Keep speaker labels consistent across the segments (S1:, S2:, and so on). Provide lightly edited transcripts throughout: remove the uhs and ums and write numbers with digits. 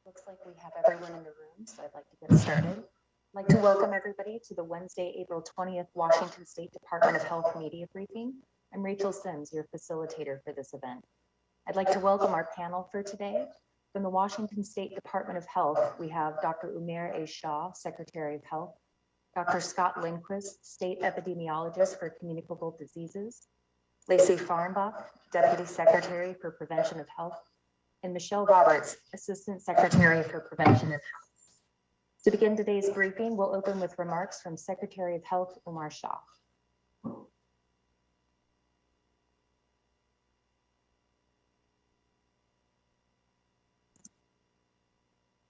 S1: Looks like we have everyone in the room, so I'd like to get started. I'd like to welcome everybody to the Wednesday, April 20th, Washington State Department of Health media briefing. I'm Rachel Sims, your facilitator for this event. I'd like to welcome our panel for today. From the Washington State Department of Health, we have Dr. Umair A. Shah, Secretary of Health, Dr. Scott Lindquist, State Epidemiologist for Communicable Diseases, Lacey Farnbach, Deputy Secretary for Prevention of Health, and Michelle Roberts, Assistant Secretary for Prevention of Health. To begin today's briefing, we'll open with remarks from Secretary of Health, Umair Shah.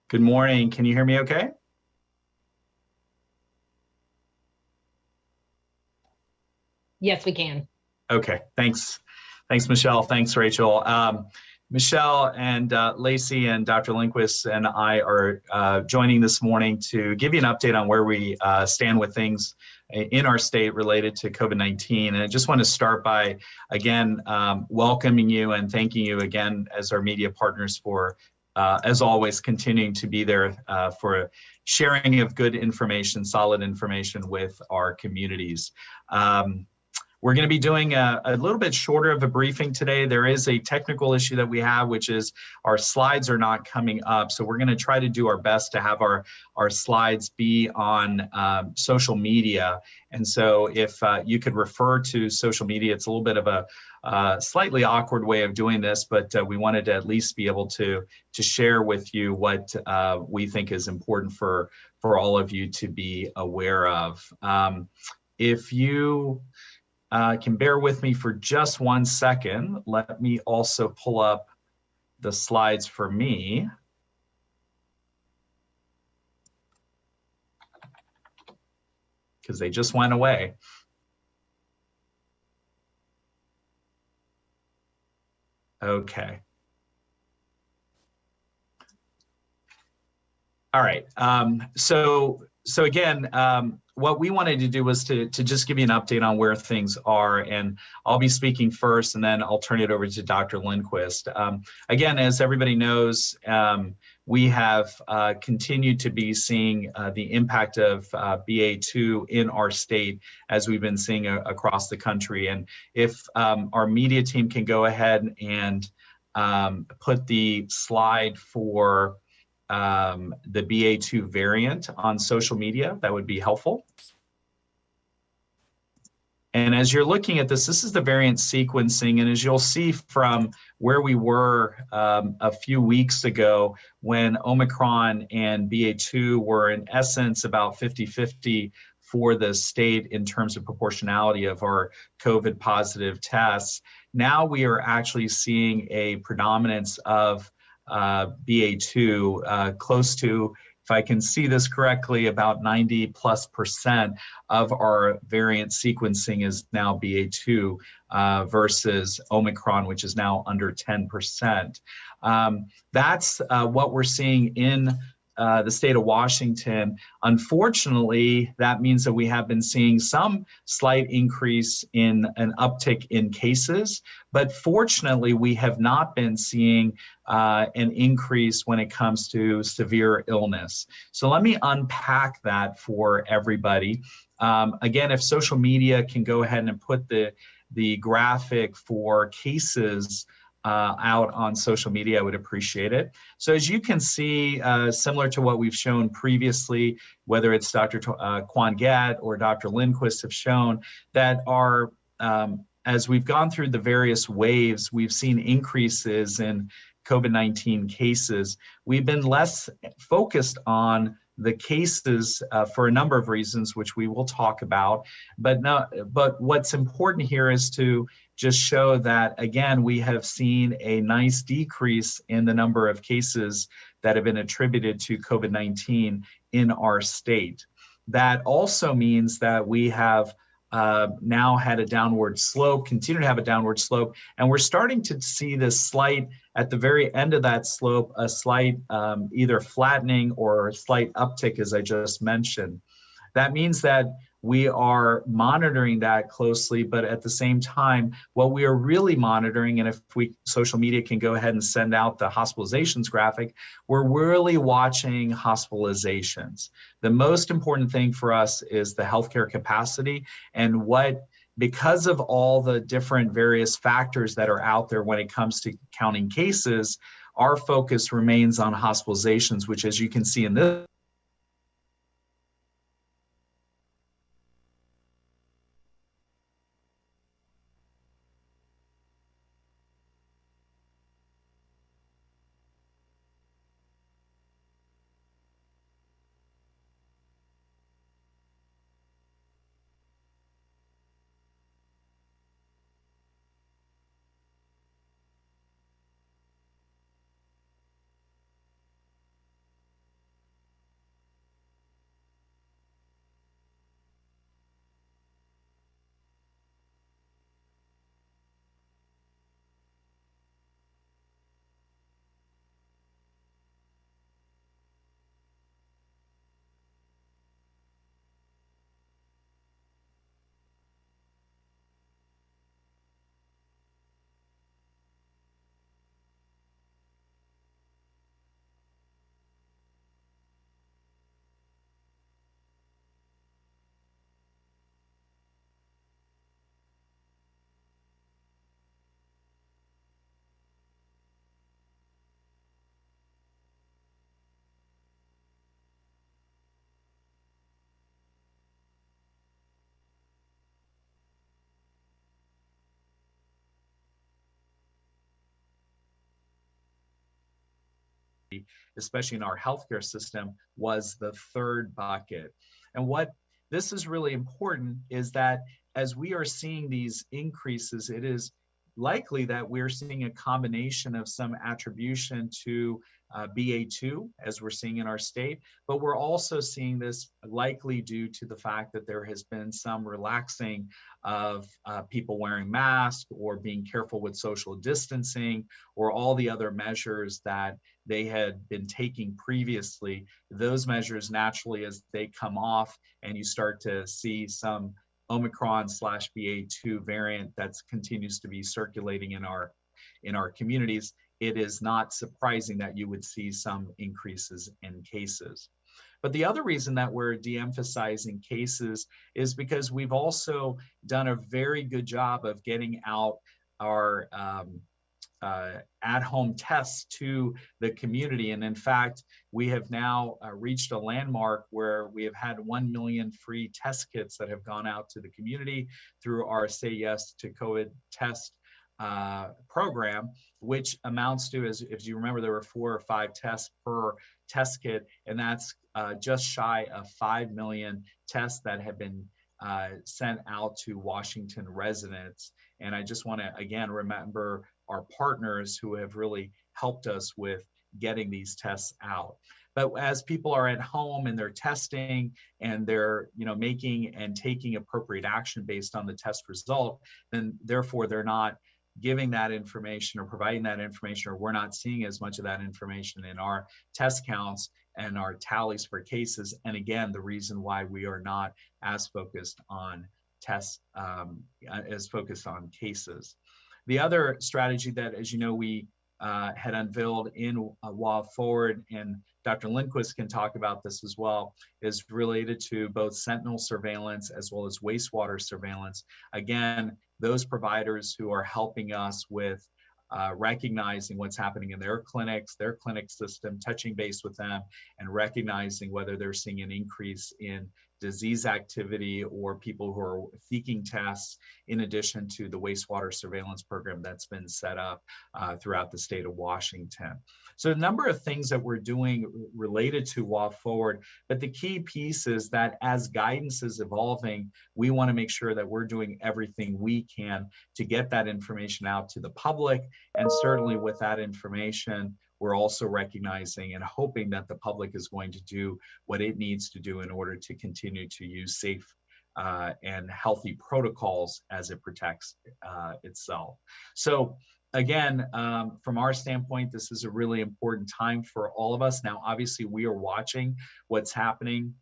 S2: Good morning. Can you hear me okay?
S3: Yes, we can.
S2: Okay, thanks. Thanks, Michelle. Thanks, Rachel. Michelle and Lacey and Dr. Lindquist and I are joining this morning to give you an update on where we stand with things in our state related to COVID-19. And I just want to start by, again, welcoming you and thanking you again as our media partners for, as always, continuing to be there for sharing of good information, solid information with our communities. We're going to be doing a little bit shorter of a briefing today. There is a technical issue that we have, which is our slides are not coming up. So we're going to try to do our best to have our slides be on social media. And so if you could refer to social media, it's a little bit of a slightly awkward way of doing this, but we wanted to at least be able to share with you what we think is important for all of you to be aware of. If you can bear with me for just 1 second. Let me also pull up the slides for me. Because they just went away. Okay. All right. So again, what we wanted to do was to just give you an update on where things are, and I'll be speaking first, and then I'll turn it over to Dr. Lindquist. Again, as everybody knows, we have continued to be seeing the impact of BA2 in our state, as we've been seeing across the country. And if our media team can go ahead and put the slide for the BA2 variant on social media, that would be helpful. And as you're looking at this, this is the variant sequencing. And as you'll see from where we were a few weeks ago, when Omicron and BA2 were in essence about 50-50 for the state in terms of proportionality of our COVID positive tests, now we are actually seeing a predominance of BA2, close to, if I can see this correctly, about 90+% of our variant sequencing is now BA2 versus Omicron, which is now under 10%. That's what we're seeing in the state of Washington. Unfortunately, that means that we have been seeing some slight increase in an uptick in cases, but fortunately, we have not been seeing an increase when it comes to severe illness. So let me unpack that for everybody. Again, if social media can go ahead and put the graphic for cases out on social media, I would appreciate it. So as you can see, similar to what we've shown previously, whether it's Dr. Quan Get or Dr. Lindquist have shown, that our, as we've gone through the various waves, we've seen increases in COVID-19 cases. We've been less focused on the cases for a number of reasons, which we will talk about. But what's important here is to just show that, again, we have seen a nice decrease in the number of cases that have been attributed to COVID-19 in our state. That also means that we have now had a downward slope, continue to have a downward slope, and we're starting to see this slight, at the very end of that slope, a slight either flattening or a slight uptick, as I just mentioned. That means that we are monitoring that closely, but at the same time, what we are really monitoring, and if social media can go ahead and send out the hospitalizations graphic, we're really watching hospitalizations. The most important thing for us is the healthcare capacity, and because of all the different various factors that are out there when it comes to counting cases, our focus remains on hospitalizations, which, as you can see in this, especially in our healthcare system, was the third bucket. And what this is really important is that as we are seeing these increases, it is likely that we're seeing a combination of some attribution to BA2, as we're seeing in our state, but we're also seeing this likely due to the fact that there has been some relaxing of people wearing masks or being careful with social distancing or all the other measures that they had been taking previously. Those measures naturally, as they come off and you start to see some Omicron/BA2 variant that continues to be circulating in our communities, it is not surprising that you would see some increases in cases. But the other reason that we're de-emphasizing cases is because we've also done a very good job of getting out our at-home tests to the community. And in fact, we have now reached a landmark where we have had 1 million free test kits that have gone out to the community through our Say Yes to COVID test program, which amounts to, as you remember, there were 4 or 5 tests per test kit, and that's just shy of 5 million tests that have been sent out to Washington residents. And I just want to, again, remember our partners who have really helped us with getting these tests out. But as people are at home and they're testing and they're making and taking appropriate action based on the test result, then therefore they're not giving that information or providing that information, or we're not seeing as much of that information in our test counts and our tallies for cases. And again, the reason why we are not as focused on tests, as focused on cases. The other strategy that, as you know, we had unveiled in WA Forward, and Dr. Lindquist can talk about this as well, is related to both sentinel surveillance as well as wastewater surveillance. Again, those providers who are helping us with recognizing what's happening in their clinics, their clinic system, touching base with them, and recognizing whether they're seeing an increase in disease activity or people who are seeking tests, in addition to the wastewater surveillance program that's been set up throughout the state of Washington. So a number of things that we're doing related to WA Forward, but the key piece is that as guidance is evolving, we want to make sure that we're doing everything we can to get that information out to the public. And certainly with that information, we're also recognizing and hoping that the public is going to do what it needs to do in order to continue to use safe and healthy protocols as it protects itself. So again, from our standpoint, this is a really important time for all of us. Now, obviously, we are watching what's happening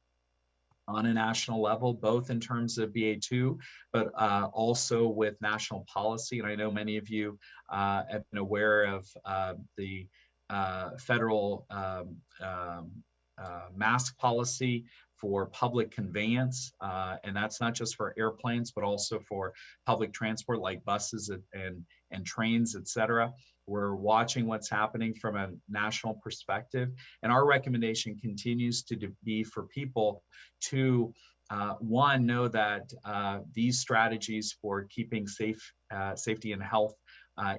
S2: on a national level, both in terms of BA2, but also with national policy. And I know many of you have been aware of the federal mask policy for public conveyance. And that's not just for airplanes, but also for public transport like buses and trains, et cetera. We're watching what's happening from a national perspective. And our recommendation continues to be for people to, one, know that these strategies for keeping safety and health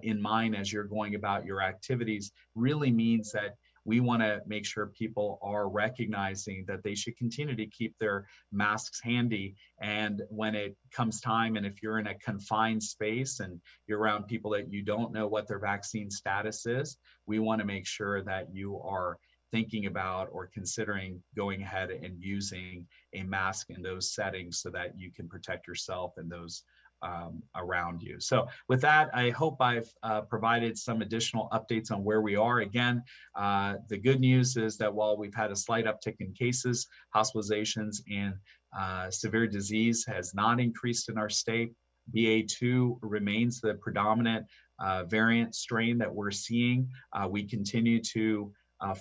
S2: in mind as you're going about your activities really means that we want to make sure people are recognizing that they should continue to keep their masks handy. And when it comes time, and if you're in a confined space and you're around people that you don't know what their vaccine status is, we want to make sure that you are thinking about or considering going ahead and using a mask in those settings so that you can protect yourself and those around you. So with that, I hope I've provided some additional updates on where we are. Again, the good news is that while we've had a slight uptick in cases, hospitalizations, and severe disease has not increased in our state. BA2 remains the predominant variant strain that we're seeing. We continue to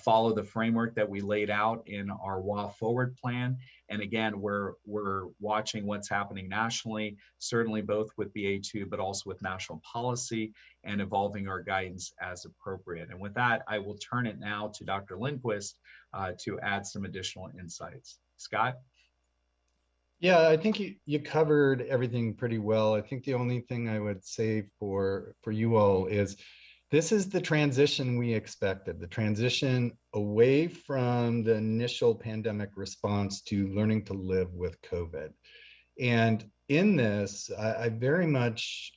S2: follow the framework that we laid out in our WA Forward plan. And again, we're watching what's happening nationally, certainly both with BA2, but also with national policy and evolving our guidance as appropriate. And with that, I will turn it now to Dr. Lindquist to add some additional insights. Scott?
S4: Yeah, I think you covered everything pretty well. I think the only thing I would say for you all is this is the transition we expected, the transition away from the initial pandemic response to learning to live with COVID. And in this, I very much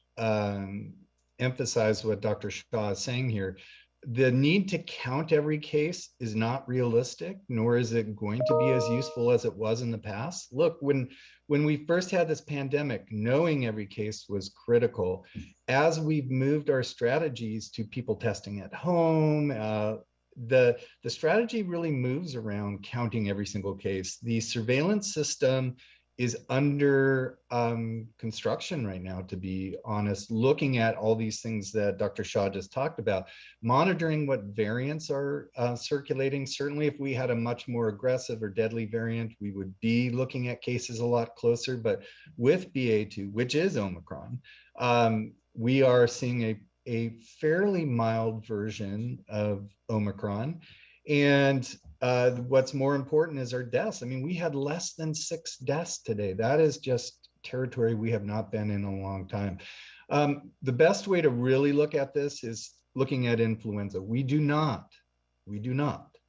S4: emphasize what Dr. Shaw is saying here. The need to count every case is not realistic, nor is it going to be as useful as it was in the past. Look, when we first had this pandemic, knowing every case was critical. As we've moved our strategies to people testing at home, the strategy really moves around counting every single case. The surveillance system is under construction right now, to be honest, looking at all these things that Dr. Shaw just talked about, monitoring what variants are circulating. Certainly, if we had a much more aggressive or deadly variant, we would be looking at cases a lot closer. But with BA2, which is Omicron, we are seeing a fairly mild version of Omicron. And what's more important is our deaths. I mean, we had less than 6 deaths today. That is just territory we have not been in a long time. The best way to really look at this is looking at influenza. We do not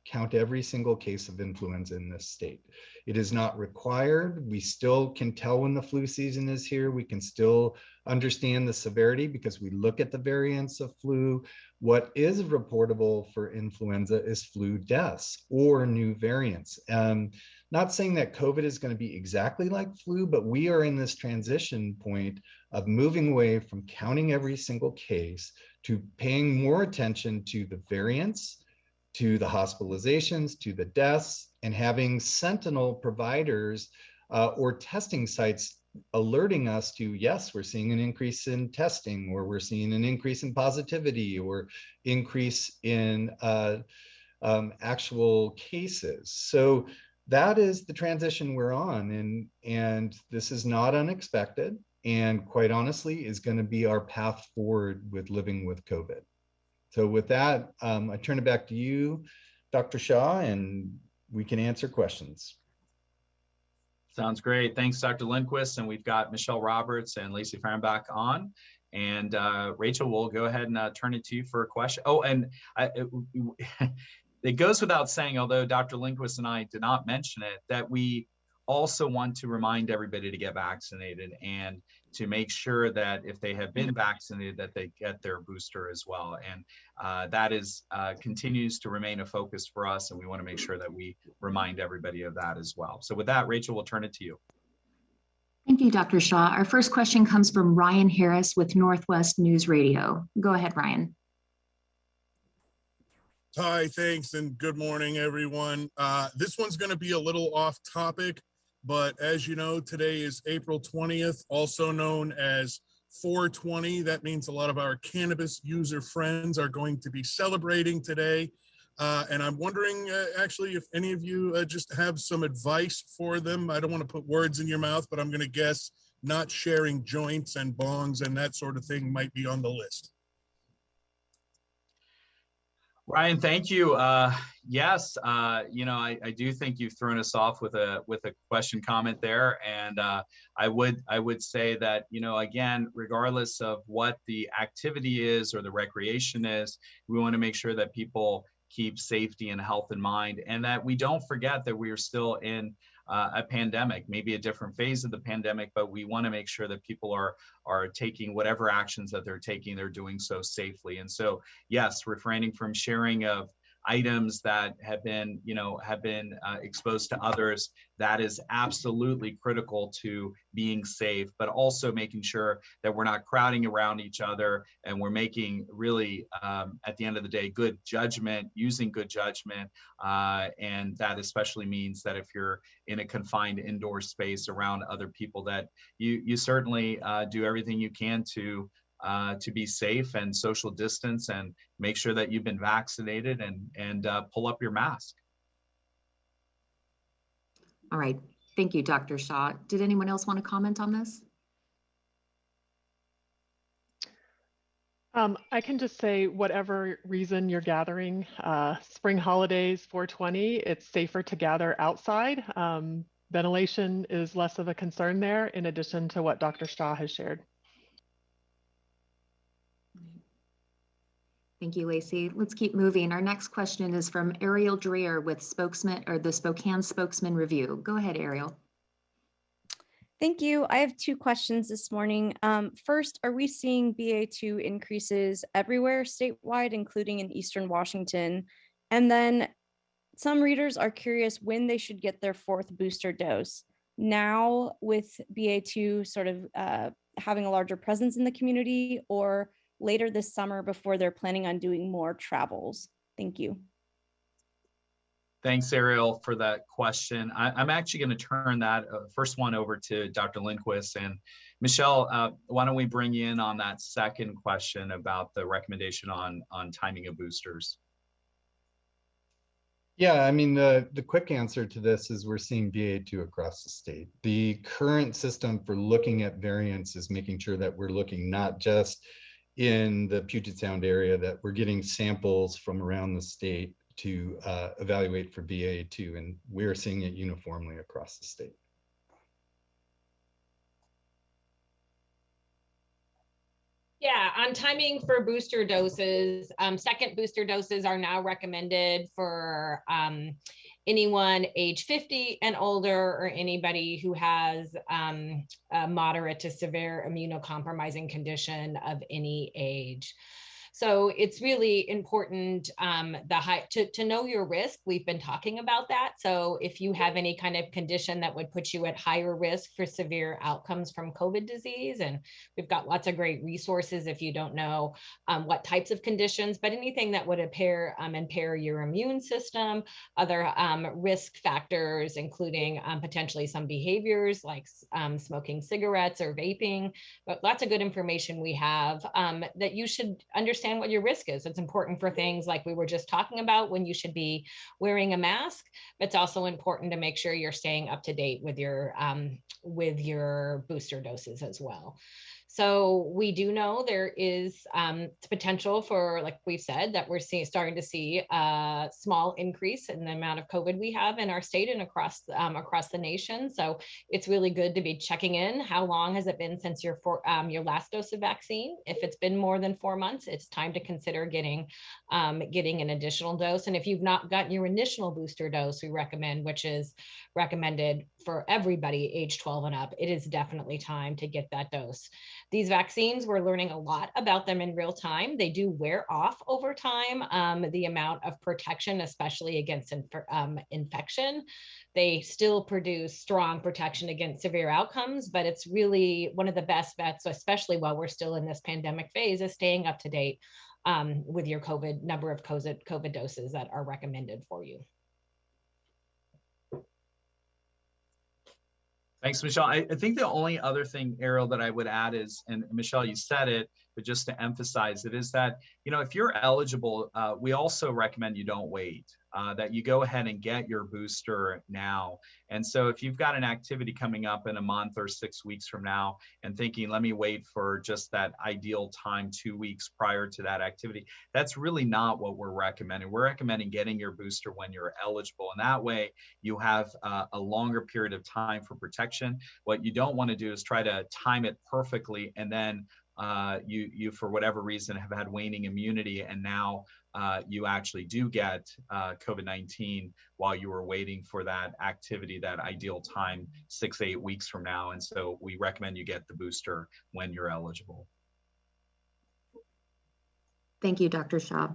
S4: count every single case of influenza in this state. It is not required. We still can tell when the flu season is here. We can still understand the severity because we look at the variants of flu. What is reportable for influenza is flu deaths or new variants. Not saying that COVID is going to be exactly like flu, but we are in this transition point of moving away from counting every single case to paying more attention to the variants, to the hospitalizations, to the deaths, and having sentinel providers or testing sites alerting us to, yes, we're seeing an increase in testing, or we're seeing an increase in positivity, or increase in actual cases. So that is the transition we're on, and this is not unexpected, and quite honestly is going to be our path forward with living with COVID. So with that, I turn it back to you, Dr. Shaw, and we can answer questions.
S2: Sounds great. Thanks, Dr. Lindquist. And we've got Michelle Roberts and Lacey Fehrenbach on. And Rachel, we'll go ahead and turn it to you for a question. Oh, and it goes without saying, although Dr. Lindquist and I did not mention it, that we also want to remind everybody to get vaccinated and to make sure that if they have been vaccinated, that they get their booster as well. And that is continues to remain a focus for us. And we want to make sure that we remind everybody of that as well. So with that, Rachel, we'll turn it to you.
S1: Thank you, Dr. Shaw. Our first question comes from Ryan Harris with Northwest News Radio. Go ahead, Ryan.
S5: Hi, thanks, and good morning, everyone. This one's going to be a little off topic, But as you know, today is April 20th, also known as 420. That means a lot of our cannabis user friends are going to be celebrating today. And I'm wondering, actually, if any of you just have some advice for them. I don't want to put words in your mouth, but I'm going to guess not sharing joints and bongs and that sort of thing might be on the list.
S2: Ryan, thank you. Yes, I do think you've thrown us off with a question comment there, and I would say that, again, regardless of what the activity is or the recreation is, we want to make sure that people keep safety and health in mind, and that we don't forget that we are still in a pandemic, maybe a different phase of the pandemic, but we want to make sure that people are taking whatever actions that they're doing so safely. And so, yes, refraining from sharing of items that have been exposed to others, that is absolutely critical to being safe, but also making sure that we're not crowding around each other, and we're making really, at the end of the day, good judgment, using good judgment. And that especially means that if you're in a confined indoor space around other people, that you certainly do everything you can to be safe and social distance, and make sure that you've been vaccinated, and pull up your mask.
S1: All right. Thank you, Dr. Shaw. Did anyone else want to comment on this?
S6: I can just say, whatever reason you're gathering, spring holidays, 420, it's safer to gather outside. Ventilation is less of a concern there, in addition to what Dr. Shaw has shared.
S1: Thank you, Lacey. Let's keep moving. Our next question is from Arielle Dreher with the Spokane Spokesman Review. Go ahead, Arielle.
S7: Thank you. I have two questions this morning. First, are we seeing BA2 increases everywhere statewide, including in Eastern Washington? And then some readers are curious when they should get their fourth booster dose. Now, with BA2 sort of having a larger presence in the community, or later this summer before they're planning on doing more travels? Thank you.
S2: Thanks, Arielle, for that question. I'm actually going to turn that first one over to Dr. Lindquist. And Michelle, why don't we bring you in on that second question about the recommendation on timing of boosters?
S4: Yeah, I mean, the quick answer to this is we're seeing BA2 across the state. The current system for looking at variants is making sure that we're looking not just in the Puget Sound area, that we're getting samples from around the state to evaluate for BA2, and we're seeing it uniformly across the state.
S3: Yeah, on timing for booster doses, second booster doses are now recommended for anyone age 50 and older, or anybody who has a moderate to severe immunocompromising condition of any age. So it's really important to know your risk. We've been talking about that. So if you have any kind of condition that would put you at higher risk for severe outcomes from COVID disease, and we've got lots of great resources if you don't know what types of conditions, but anything that would impair your immune system, other risk factors, including potentially some behaviors like smoking cigarettes or vaping, but lots of good information we have that you should understand what your risk is. It's important for things like we were just talking about, when you should be wearing a mask. But it's also important to make sure you're staying up to date with your booster doses as well. So we do know there is potential for, like we've said, that we're starting to see a small increase in the amount of COVID we have in our state and across the nation. So it's really good to be checking in. How long has it been since your last dose of vaccine? If it's been more than 4 months, it's time to consider getting an additional dose. And if you've not gotten your initial booster dose, we recommend, which is recommended for everybody age 12 and up, it is definitely time to get that dose. These vaccines, we're learning a lot about them in real time. They do wear off over time, the amount of protection, especially against infection. They still produce strong protection against severe outcomes, but it's really one of the best bets, especially while we're still in this pandemic phase, is staying up to date with your number of COVID doses that are recommended for you.
S2: Thanks, Michelle. I think the only other thing, Arielle, that I would add is, and Michelle, you said it, but just to emphasize it, is that, if you're eligible, we also recommend you don't wait, that you go ahead and get your booster now. And so if you've got an activity coming up in a month or 6 weeks from now and thinking, let me wait for just that ideal time 2 weeks prior to that activity, that's really not what we're recommending. We're recommending getting your booster when you're eligible. And that way you have a longer period of time for protection. What you don't want to do is try to time it perfectly, and then you for whatever reason have had waning immunity, and now you actually do get COVID-19 while you were waiting for that activity, that ideal time 6 to 8 weeks from now. And so we recommend you get the booster when you're eligible.
S1: Thank you, Dr. Shaw.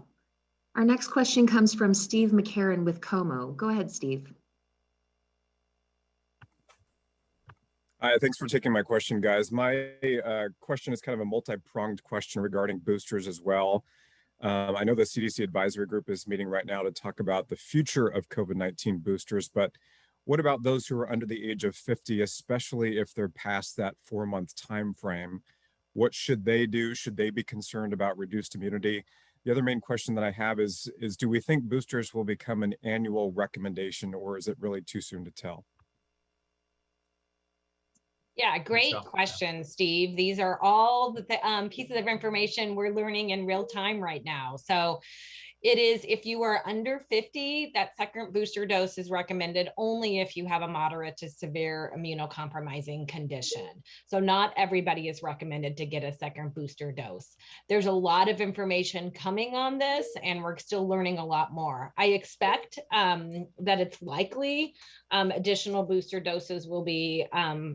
S1: Our next question comes from Steve McCarron with Como. Go ahead, Steve.
S8: Hi, thanks for taking my question, guys. My question is kind of a multi-pronged question regarding boosters as well. I know the CDC advisory group is meeting right now to talk about the future of COVID-19 boosters, but what about those who are under the age of 50, especially if they're past that 4-month time frame? What should they do? Should they be concerned about reduced immunity? The other main question that I have is do we think boosters will become an annual recommendation, or is it really too soon to tell?
S3: Yeah, great question, Steve. These are all the pieces of information we're learning in real time right now. So it is, if you are under 50, that second booster dose is recommended only if you have a moderate to severe immunocompromising condition. So not everybody is recommended to get a second booster dose. There's a lot of information coming on this, and we're still learning a lot more. I expect that it's likely additional booster doses will be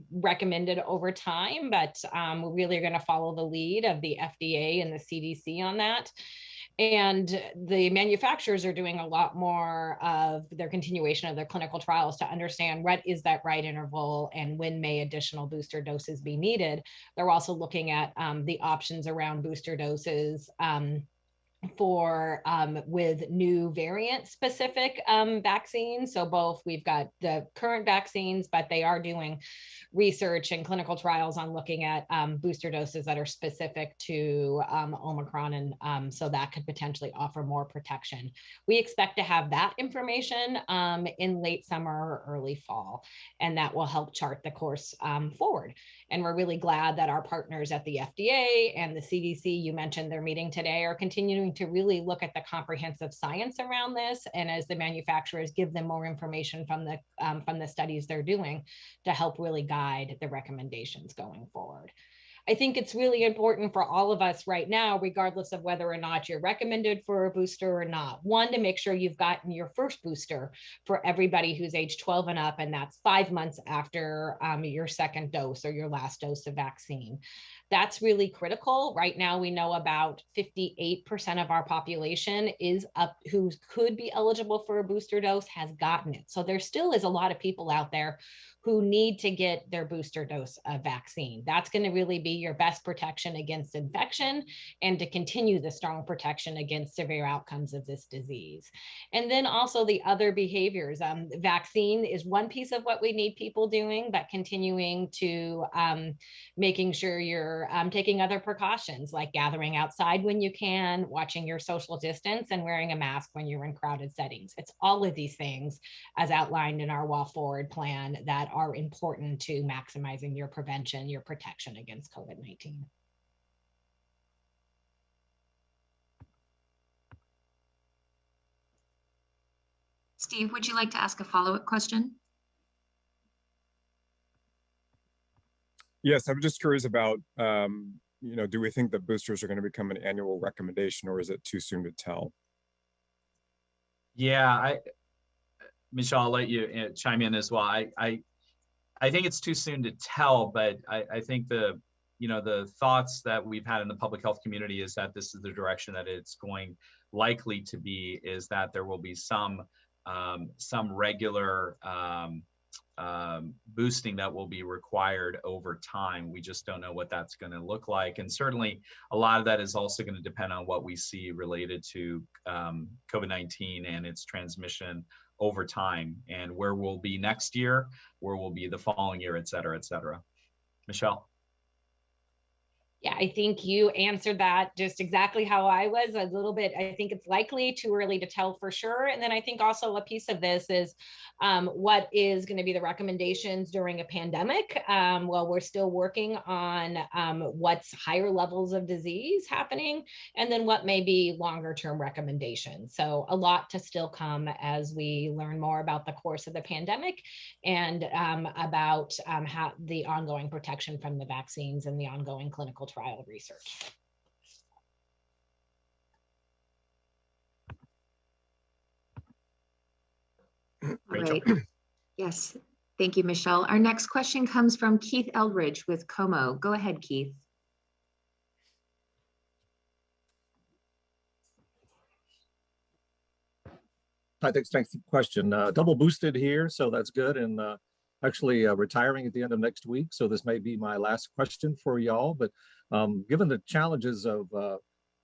S3: recommended over time, but we really are going to follow the lead of the FDA and the CDC on that. And the manufacturers are doing a lot more of their continuation of their clinical trials to understand what is that right interval and when may additional booster doses be needed. They're also looking at the options around booster doses for with new variant specific vaccines. So both, we've got the current vaccines, but they are doing research and clinical trials on looking at booster doses that are specific to Omicron. And so that could potentially offer more protection. We expect to have that information in late summer or early fall, and that will help chart the course forward. And we're really glad that our partners at the FDA and the CDC, you mentioned their meeting today, are continuing to really look at the comprehensive science around this, and as the manufacturers give them more information from the studies they're doing to help really guide the recommendations going forward. I think it's really important for all of us right now, regardless of whether or not you're recommended for a booster or not. One, to make sure you've gotten your first booster for everybody who's age 12 and up, and that's 5 months after your second dose or your last dose of vaccine. That's really critical. Right now, we know about 58% of our population is up who could be eligible for a booster dose has gotten it. So there still is a lot of people out there who need to get their booster dose of vaccine. That's going to really be your best protection against infection and to continue the strong protection against severe outcomes of this disease. And then also the other behaviors. Vaccine is one piece of what we need people doing, but continuing to making sure you're taking other precautions like gathering outside when you can, watching your social distance, and wearing a mask when you're in crowded settings. It's all of these things, as outlined in our Walk Forward plan, that are important to maximizing your prevention, your protection against COVID-19.
S1: Steve, would you like to ask a follow-up question?
S8: Yes, I'm just curious about, do we think that boosters are going to become an annual recommendation, or is it too soon to tell?
S2: Yeah, Michelle, I'll let you chime in as well. I think it's too soon to tell, but I think the thoughts that we've had in the public health community is that this is the direction that it's going likely to be, is that there will be some regular boosting that will be required over time. We just don't know what that's going to look like. And certainly a lot of that is also going to depend on what we see related to COVID-19 and its transmission over time, and where we'll be next year, where we'll be the following year, et cetera, et cetera. Michelle.
S3: Yeah, I think you answered that just exactly how I was a little bit. I think it's likely too early to tell for sure. And then I think also a piece of this is what is going to be the recommendations during a pandemic. Well, we're still working on what's higher levels of disease happening, and then what may be longer term recommendations. So a lot to still come as we learn more about the course of the pandemic and about how the ongoing protection from the vaccines and the ongoing clinical trial research.
S2: Rachel.
S9: Right. Yes, thank you, Michelle. Our next question comes from Keith Eldridge with Como. Go ahead, Keith.
S10: Hi, thanks for the question. Double boosted here, so that's good. And actually retiring at the end of next week. So this may be my last question for y'all, but given the challenges of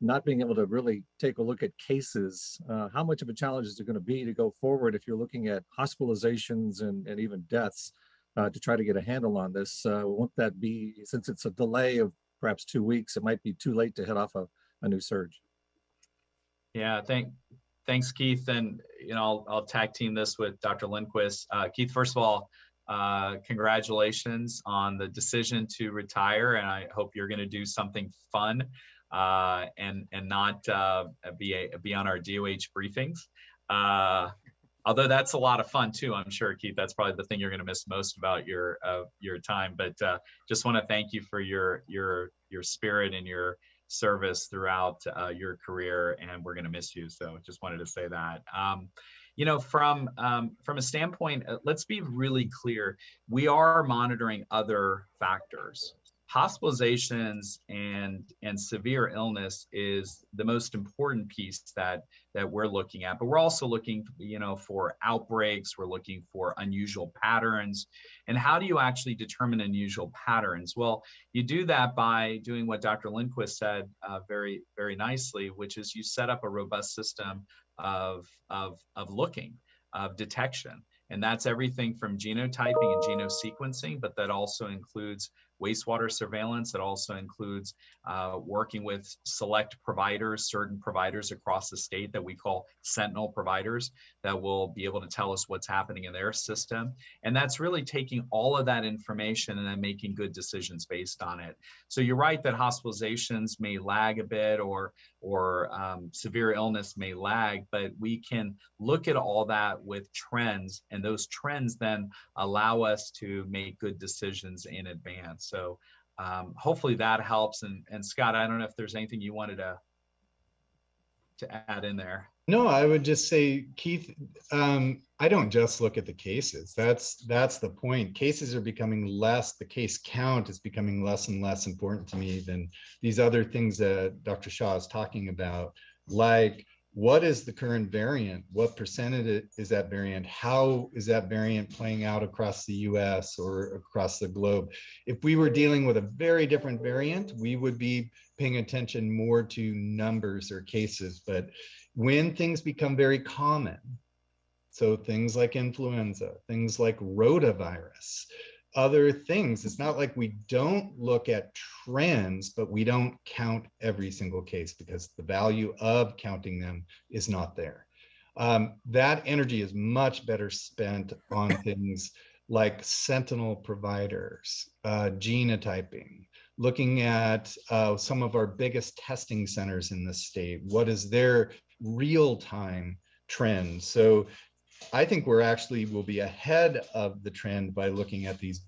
S10: not being able to really take a look at cases, how much of a challenge is it going to be to go forward if you're looking at hospitalizations and even deaths to try to get a handle on this? Won't that be, since it's a delay of perhaps 2 weeks, it might be too late to head off a new surge?
S2: Yeah, thanks, Keith. And I'll tag team this with Dr. Lindquist. Keith, first of all, congratulations on the decision to retire, and I hope you're going to do something fun and not be on our DOH briefings. Although that's a lot of fun too, I'm sure, Keith. That's probably the thing you're going to miss most about your time. But just want to thank you for your spirit and your service throughout your career, and we're going to miss you. So just wanted to say that. From a standpoint, let's be really clear. We are monitoring other factors. Hospitalizations and severe illness is the most important piece that we're looking at, but we're also looking, for outbreaks. We're looking for unusual patterns. And how do you actually determine unusual patterns? Well, you do that by doing what Dr. Lindquist said very, very nicely, which is you set up a robust system of looking, of detection. And that's everything from genotyping and genosequencing, but that also includes wastewater surveillance. It also includes working with select providers, certain providers across the state that we call sentinel providers that will be able to tell us what's happening in their system. And that's really taking all of that information and then making good decisions based on it. So you're right that hospitalizations may lag a bit or severe illness may lag, but we can look at all that with trends, and those trends then allow us to make good decisions in advance. So hopefully that helps. And Scott, I don't know if there's anything you wanted to add in there.
S4: No, I would just say, Keith, I don't just look at the cases. That's the point. Cases are becoming less, the case count is becoming less and less important to me than these other things that Dr. Shaw is talking about, like what is the current variant? What percentage is that variant? How is that variant playing out across the US or across the globe? If we were dealing with a very different variant, we would be paying attention more to numbers or cases. But when things become very common, so things like influenza, things like rotavirus, other things, it's not like we don't look at trends, but we don't count every single case because the value of counting them is not there. That energy is much better spent on things like sentinel providers, genotyping, looking at some of our biggest testing centers in the state. What is their real-time trend? So I think we're actually will be ahead of the trend by looking at these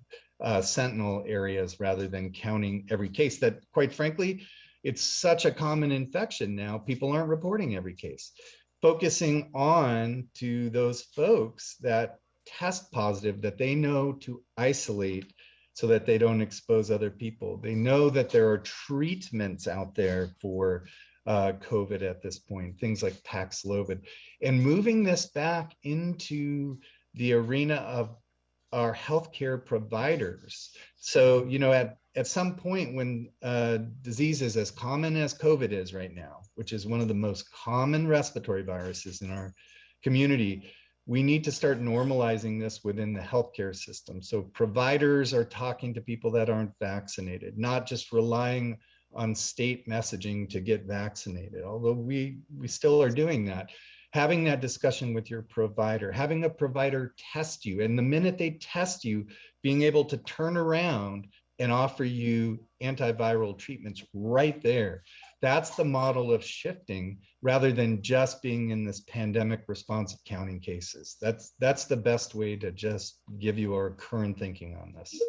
S4: sentinel areas rather than counting every case that, quite frankly, it's such a common infection now. People aren't reporting every case. Focusing on to those folks that test positive that they know to isolate so that they don't expose other people. They know that there are treatments out there for COVID at this point, things like Paxlovid, and moving this back into the arena of our healthcare providers. So, at some point when disease is as common as COVID is right now, which is one of the most common respiratory viruses in our community, we need to start normalizing this within the healthcare system. So providers are talking to people that aren't vaccinated, not just relying on state messaging to get vaccinated, although we still are doing that. Having that discussion with your provider, having a provider test you, and the minute they test you, being able to turn around and offer you antiviral treatments right there. That's the model of shifting rather than just being in this pandemic response of counting cases. That's the best way to just give you our current thinking on this.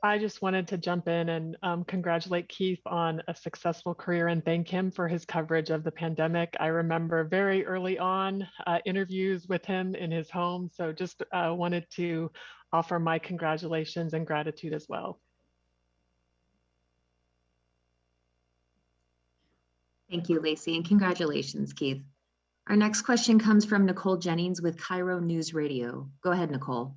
S6: I just wanted to jump in and congratulate Keith on a successful career and thank him for his coverage of the pandemic. I remember very early on interviews with him in his home. So just wanted to offer my congratulations and gratitude as well.
S9: Thank you, Lacey, and congratulations, Keith. Our next question comes from Nicole Jennings with Cairo News Radio. Go ahead, Nicole.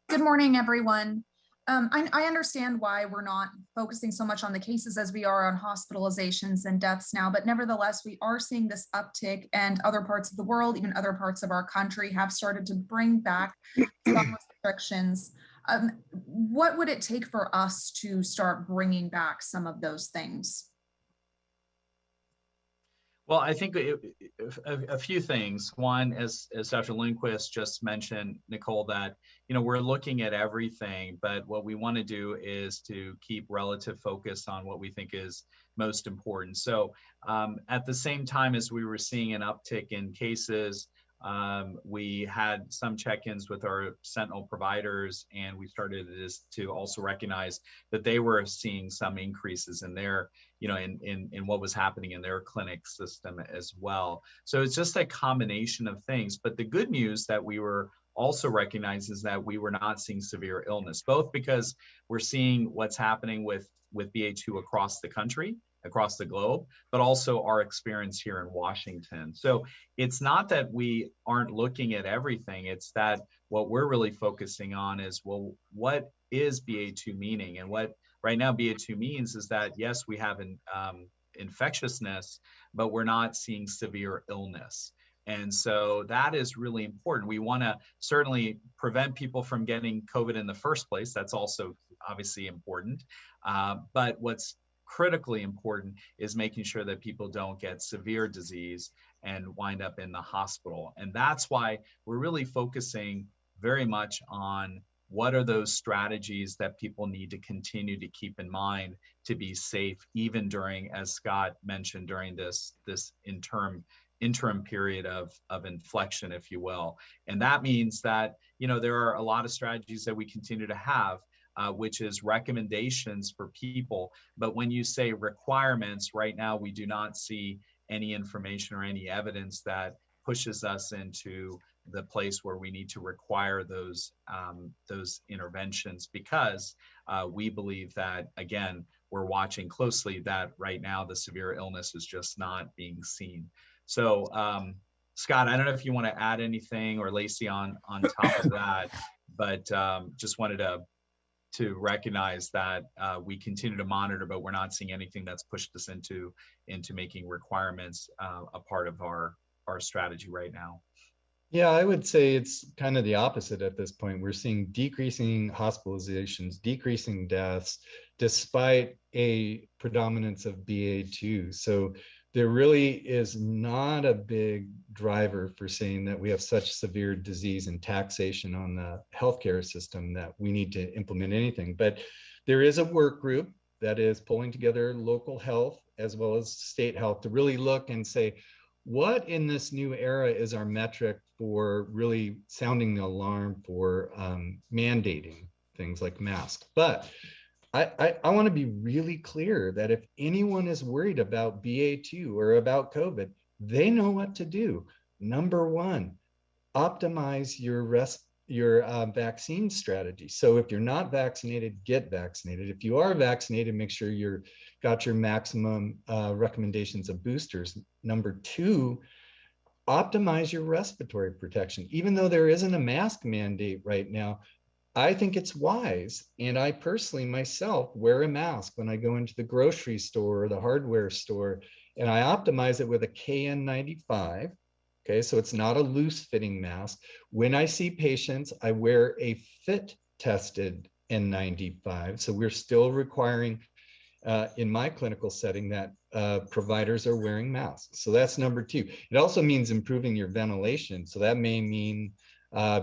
S11: Good morning, everyone. I understand why we're not focusing so much on the cases as we are on hospitalizations and deaths now, but nevertheless, we are seeing this uptick, and other parts of the world, even other parts of our country, have started to bring back some restrictions. What would it take for us to start bringing back some of those things?
S2: Well, I think a few things. One, as Dr. Lindquist just mentioned, Nicole, that we're looking at everything, but what we want to do is to keep relative focus on what we think is most important. So at the same time as we were seeing an uptick in cases, we had some check-ins with our Sentinel providers, and we started to also recognize that they were seeing some increases in their, in what was happening in their clinic system as well. So it's just a combination of things. But the good news that we were also recognizing is that we were not seeing severe illness, both because we're seeing what's happening with BA2 across the country, across the globe, but also our experience here in Washington. So it's not that we aren't looking at everything, it's that what we're really focusing on is, well, what is BA2 meaning? And what right now BA2 means is that, yes, we have an infectiousness, but we're not seeing severe illness. And so that is really important. We want to certainly prevent people from getting COVID in the first place. That's also obviously important. But what's critically important is making sure that people don't get severe disease and wind up in the hospital. And that's why we're really focusing very much on what are those strategies that people need to continue to keep in mind to be safe, even during, as Scott mentioned, during this interim period of inflection, if you will. And that means that, there are a lot of strategies that we continue to have, which is recommendations for people. But when you say requirements, right now, we do not see any information or any evidence that pushes us into the place where we need to require those interventions, because we believe that, again, we're watching closely that right now the severe illness is just not being seen. So Scott, I don't know if you want to add anything, or Lacey on top of that, but just wanted to recognize that we continue to monitor, but we're not seeing anything that's pushed us into making requirements a part of our strategy right now.
S4: Yeah, I would say it's kind of the opposite at this point. We're seeing decreasing hospitalizations, decreasing deaths, despite a predominance of BA2. So there really is not a big driver for saying that we have such severe disease and taxation on the healthcare system that we need to implement anything. But there is a work group that is pulling together local health as well as state health to really look and say, what in this new era is our metric for really sounding the alarm for mandating things like masks? But I want to be really clear that if anyone is worried about BA2 or about COVID, they know what to do. Number one, optimize your vaccine strategy. So if you're not vaccinated, get vaccinated. If you are vaccinated, make sure you're got your maximum recommendations of boosters. Number two, optimize your respiratory protection. Even though there isn't a mask mandate right now, I think it's wise. And I personally myself wear a mask when I go into the grocery store or the hardware store, and I optimize it with a KN95. Okay, so it's not a loose fitting mask. When I see patients, I wear a fit tested N95. So we're still requiring in my clinical setting that providers are wearing masks. So that's number two. It also means improving your ventilation. So that may mean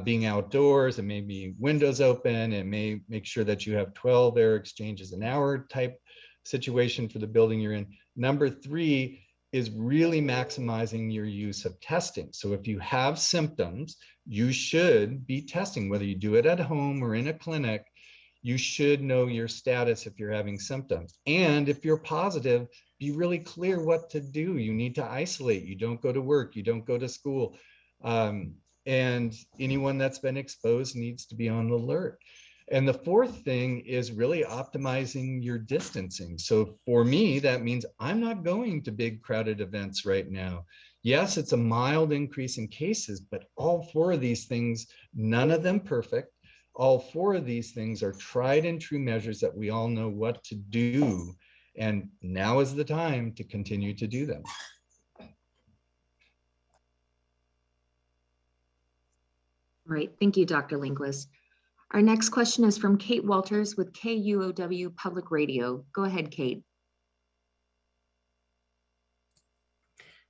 S4: being outdoors, it may be windows open, it may make sure that you have 12 air exchanges an hour type situation for the building you're in. Number three is really maximizing your use of testing. So if you have symptoms, you should be testing, whether you do it at home or in a clinic. You should know your status if you're having symptoms. And if you're positive, be really clear what to do. You need to isolate. You don't go to work. You don't go to school. And anyone that's been exposed needs to be on alert. And the fourth thing is really optimizing your distancing. So for me, that means I'm not going to big crowded events right now. Yes, it's a mild increase in cases, but all four of these things, none of them perfect. All four of these things are tried and true measures that we all know what to do. And now is the time to continue to do them.
S9: All right, thank you, Dr. Lindquist. Our next question is from Kate Walters with KUOW Public Radio. Go ahead, Kate.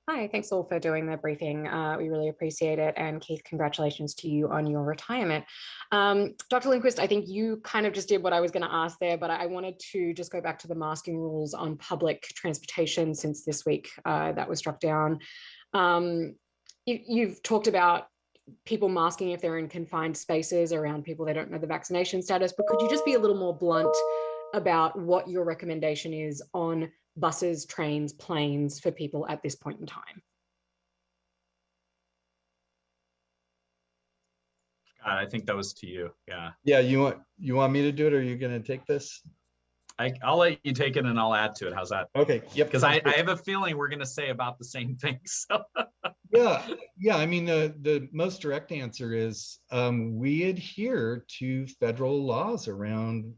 S12: Hi, thanks all for doing the briefing. We really appreciate it. And Keith, congratulations to you on your retirement. Dr. Lindquist, I think you kind of just did what I was going to ask there, but I wanted to just go back to the masking rules on public transportation since this week that was struck down. You've talked about people masking if they're in confined spaces around people they don't know the vaccination status, but could you just be a little more blunt about what your recommendation is on buses, trains, planes for people at this point in time?
S2: God, I think that was to you. Yeah.
S4: Yeah, you want me to do it, or are you going to take this?
S2: I'll let you take it and I'll add to it. How's that?
S4: Okay. Yep.
S2: Because I have a feeling we're going to say about the same thing. So.
S4: Yeah. I mean, the most direct answer is we adhere to federal laws around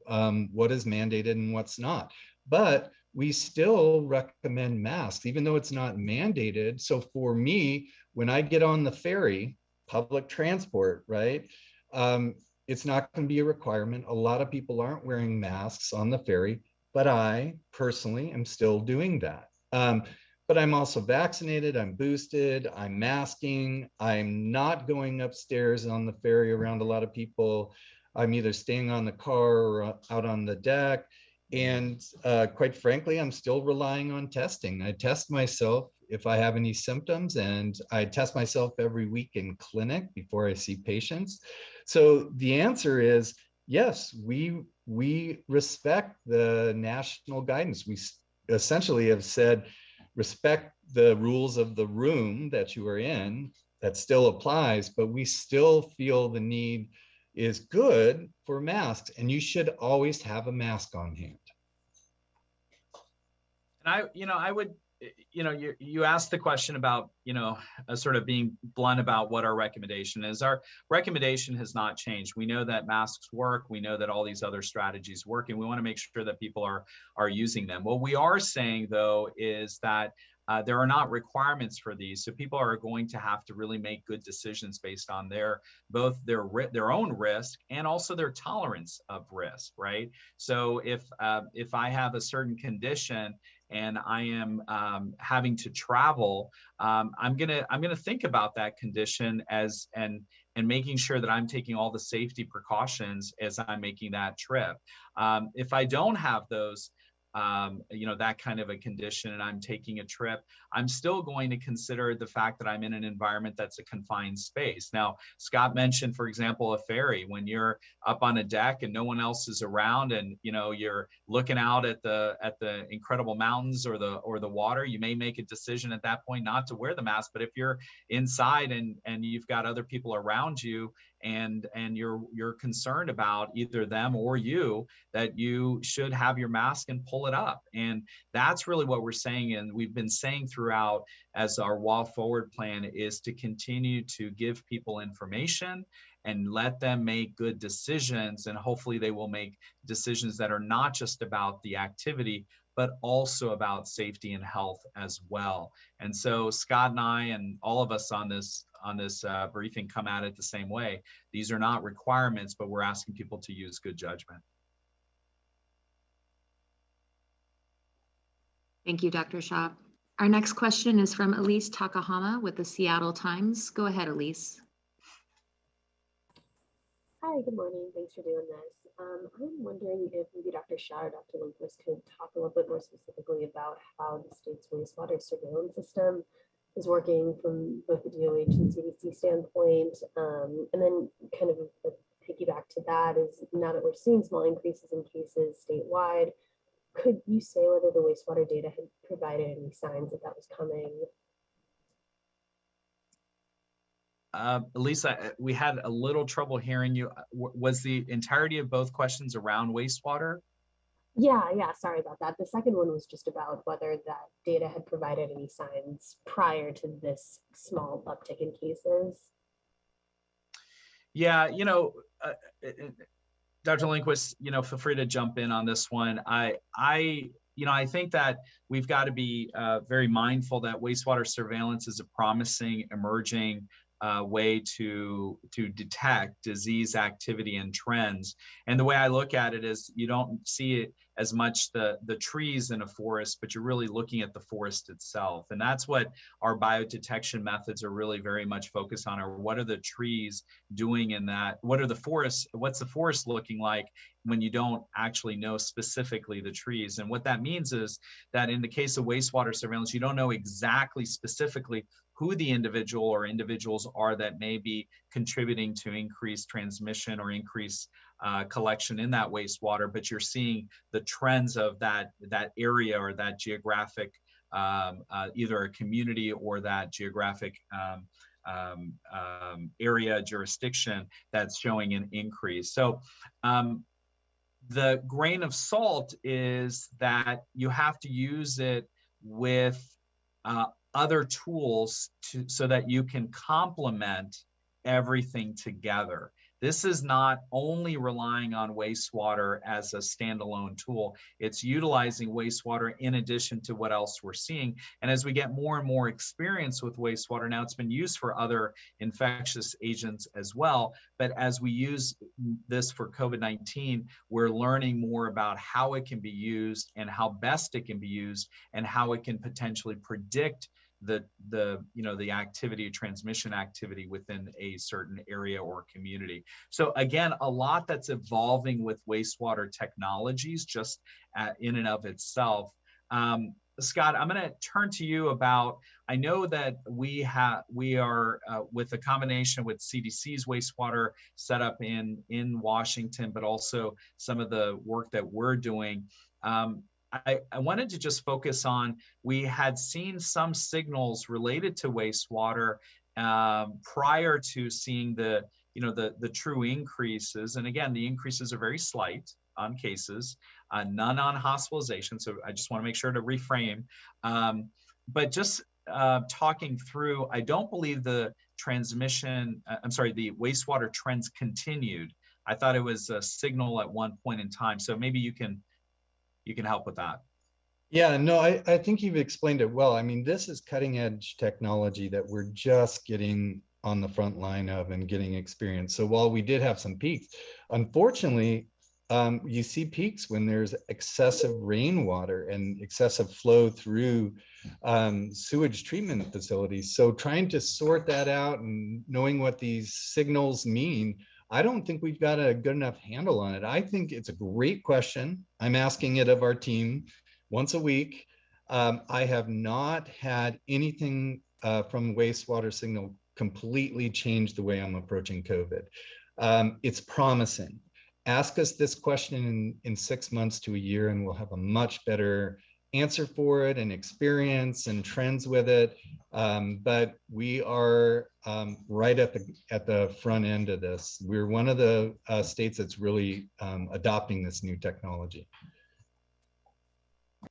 S4: what is mandated and what's not. But we still recommend masks, even though it's not mandated. So for me, when I get on the ferry, public transport, right? It's not going to be a requirement. A lot of people aren't wearing masks on the ferry, but I personally am still doing that. But I'm also vaccinated, I'm boosted, I'm masking, I'm not going upstairs on the ferry around a lot of people. I'm either staying on the car or out on the deck. And quite frankly, I'm still relying on testing. I test myself if I have any symptoms, and I test myself every week in clinic before I see patients. So the answer is yes, we respect the national guidance. We essentially have said, respect the rules of the room that you are in. That still applies, but we still feel the need is good for masks, and you should always have a mask on hand.
S2: And I would, you asked the question about, sort of being blunt about what our recommendation is. Our recommendation has not changed. We know that masks work. We know that all these other strategies work, and we want to make sure that people are using them. What we are saying, though, is that there are not requirements for these. So people are going to have to really make good decisions based on both their own risk and also their tolerance of risk, right? So if I have a certain condition and I am having to travel, I'm gonna think about that condition and making sure that I'm taking all the safety precautions as I'm making that trip. If I don't have those, that kind of a condition and I'm taking a trip, I'm still going to consider the fact that I'm in an environment that's a confined space. Now, Scott mentioned, for example, a ferry. When you're up on a deck and no one else is around, and you're looking out at the incredible mountains or the water, you may make a decision at that point not to wear the mask. But if you're inside and you've got other people around you, and you're concerned about either them or you, that you should have your mask and pull it up. And that's really what we're saying, and we've been saying throughout as our WA Forward plan, is to continue to give people information and let them make good decisions. And hopefully they will make decisions that are not just about the activity, but also about safety and health as well. And so Scott and I and all of us on this briefing come at it the same way. These are not requirements, but we're asking people to use good judgment.
S9: Thank you, Dr. Shah. Our next question is from Elise Takahama with the Seattle Times. Go ahead, Elise.
S13: Hi, good morning. Thanks for doing this. I'm wondering if maybe Dr. Shah or Dr. Lindquist could talk a little bit more specifically about how the state's wastewater surveillance system is working from both the DOH and CDC standpoint. And then kind of a piggyback to that is, now that we're seeing small increases in cases statewide, could you say whether the wastewater data had provided any signs that that was coming?
S2: Lisa, we had a little trouble hearing you. Was the entirety of both questions around wastewater?
S13: Yeah, sorry about that. The second one was just about whether that data had provided any signs prior to this small uptick in cases.
S2: Yeah, Dr. Lindquist, feel free to jump in on this one. I think that we've got to be very mindful that wastewater surveillance is a promising emerging way to detect disease activity and trends. And the way I look at it is, you don't see it as much the trees in a forest, but you're really looking at the forest itself. And that's what our biodetection methods are really very much focused on, or what are the trees doing in that? What's the forest looking like when you don't actually know specifically the trees? And what that means is that in the case of wastewater surveillance, you don't know exactly specifically who the individual or individuals are that may be contributing to increased transmission or increased collection in that wastewater, but you're seeing the trends of that area or that geographic, either a community or that geographic area, jurisdiction that's showing an increase. So the grain of salt is that you have to use it with other tools so that you can complement everything together. This is not only relying on wastewater as a standalone tool, it's utilizing wastewater in addition to what else we're seeing. And as we get more and more experience with wastewater, now it's been used for other infectious agents as well, but as we use this for COVID-19, we're learning more about how it can be used and how best it can be used and how it can potentially predict the activity, transmission activity within a certain area or community. So again, a lot that's evolving with wastewater technologies just in and of itself. Scott, I'm going to turn to you about, I know that we are with a combination with CDC's wastewater setup in Washington, but also some of the work that we're doing. I wanted to just focus on, we had seen some signals related to wastewater prior to seeing the true increases. And again, the increases are very slight on cases, none on hospitalization. So I just want to make sure to reframe. But just talking through, I don't believe the wastewater trends continued. I thought it was a signal at one point in time. So maybe you can help with that.
S4: Yeah, no, I think you've explained it well. I mean, this is cutting edge technology that we're just getting on the front line of and getting experience. So while we did have some peaks, unfortunately, you see peaks when there's excessive rainwater and excessive flow through sewage treatment facilities. So trying to sort that out and knowing what these signals mean, I don't think we've got a good enough handle on it. I think it's a great question. I'm asking it of our team once a week. I have not had anything from wastewater signal completely change the way I'm approaching COVID. It's promising. Ask us this question in 6 months to a year, and we'll have a much better answer for it and experience and trends with it. But we are right at the front end of this. We're one of the states that's really adopting this new technology.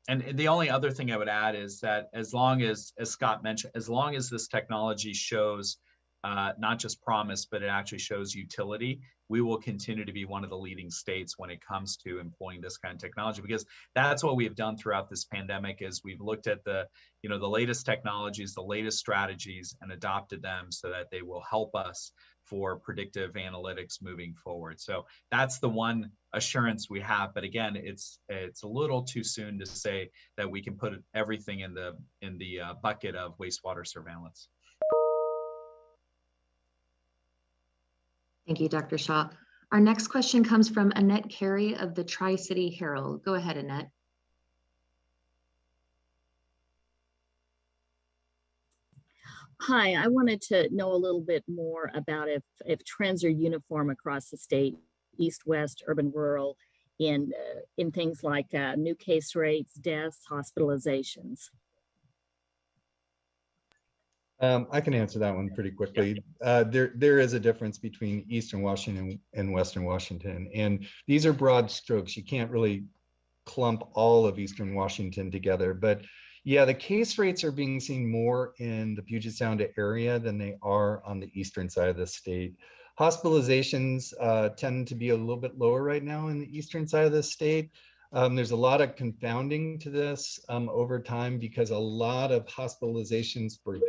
S2: And the only other thing I would add is that as long as Scott mentioned, as long as this technology shows not just promise, but it actually shows utility, we will continue to be one of the leading states when it comes to employing this kind of technology, because that's what we've done throughout this pandemic is we've looked at the latest technologies, the latest strategies, and adopted them so that they will help us for predictive analytics moving forward. So that's the one assurance we have. But again, it's a little too soon to say that we can put everything in the bucket of wastewater surveillance.
S9: Thank you, Dr. Shaw. Our next question comes from Annette Cary of the Tri-City Herald. Go ahead, Annette.
S14: Hi, I wanted to know a little bit more about if trends are uniform across the state, east, west, urban, rural, in things like new case rates, deaths, hospitalizations.
S4: I can answer that one pretty quickly. There is a difference between Eastern Washington and Western Washington, and these are broad strokes. You can't really clump all of Eastern Washington together, but yeah, the case rates are being seen more in the Puget Sound area than they are on the eastern side of the state. Hospitalizations tend to be a little bit lower right now in the eastern side of the state. There's a lot of confounding to this over time because a lot of hospitalizations for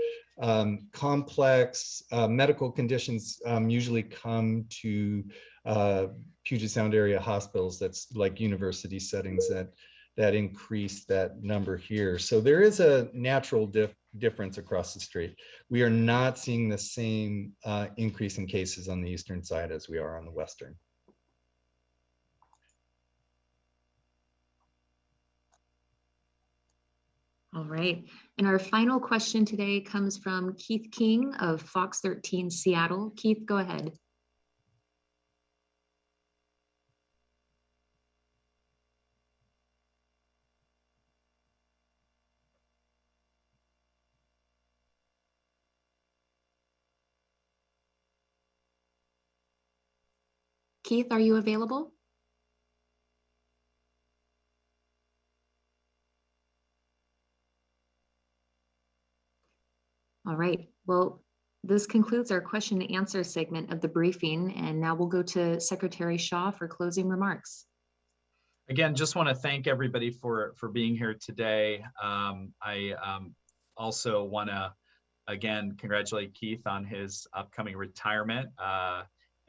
S4: complex medical conditions usually come to Puget Sound area hospitals. That's like university settings that increase that number here. So there is a natural difference across the state. We are not seeing the same increase in cases on the eastern side as we are on the western.
S9: All right. And our final question today comes from Keith King of Fox 13 Seattle. Keith, go ahead. Keith, are you available? All right. Well, this concludes our question and answer segment of the briefing. And now we'll go to Secretary Shaw for closing remarks.
S2: Again, just want to thank everybody for being here today. I also want to, again, congratulate Keith on his upcoming retirement.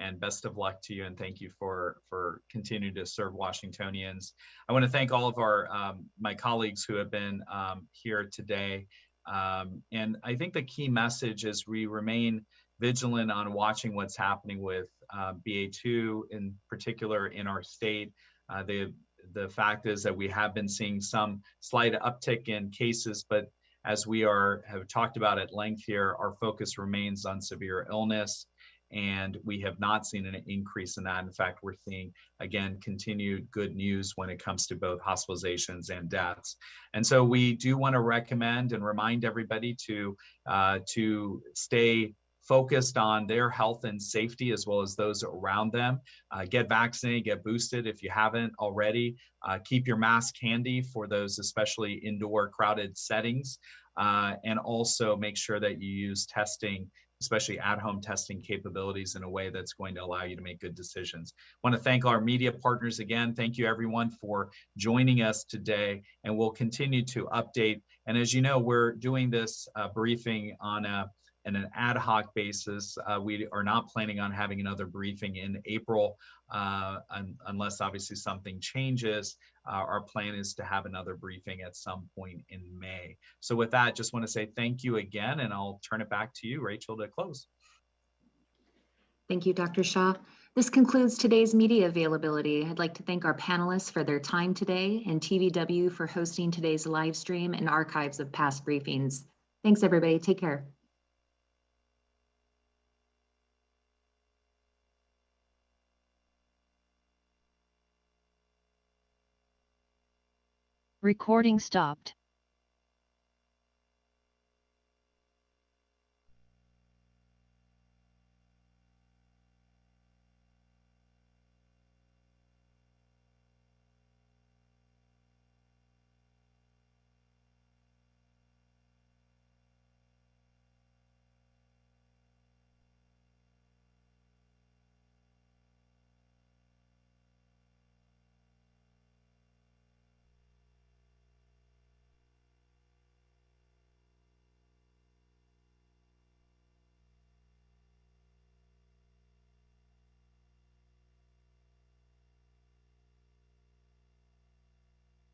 S2: And best of luck to you, and thank you for continuing to serve Washingtonians. I want to thank all of our my colleagues who have been here today. And I think the key message is we remain vigilant on watching what's happening with BA2 in particular in our state. The fact is that we have been seeing some slight uptick in cases, but as we have talked about at length here, our focus remains on severe illness, and we have not seen an increase in that. In fact, we're seeing, again, continued good news when it comes to both hospitalizations and deaths. And so we do want to recommend and remind everybody to stay focused on their health and safety as well as those around them. Get vaccinated, get boosted if you haven't already. Keep your mask handy for those, especially indoor crowded settings. And also make sure that you use testing, especially at-home testing capabilities, in a way that's going to allow you to make good decisions. I want to thank our media partners again. Thank you everyone for joining us today, and we'll continue to update. And as you know, we're doing this briefing on an ad hoc basis. We are not planning on having another briefing in April, unless obviously something changes. Our plan is to have another briefing at some point in May. So with that, just want to say thank you again, and I'll turn it back to you, Rachel, to close.
S9: Thank you, Dr. Shaw. This concludes today's media availability. I'd like to thank our panelists for their time today and TVW for hosting today's live stream and archives of past briefings. Thanks, everybody. Take care.
S15: Recording stopped.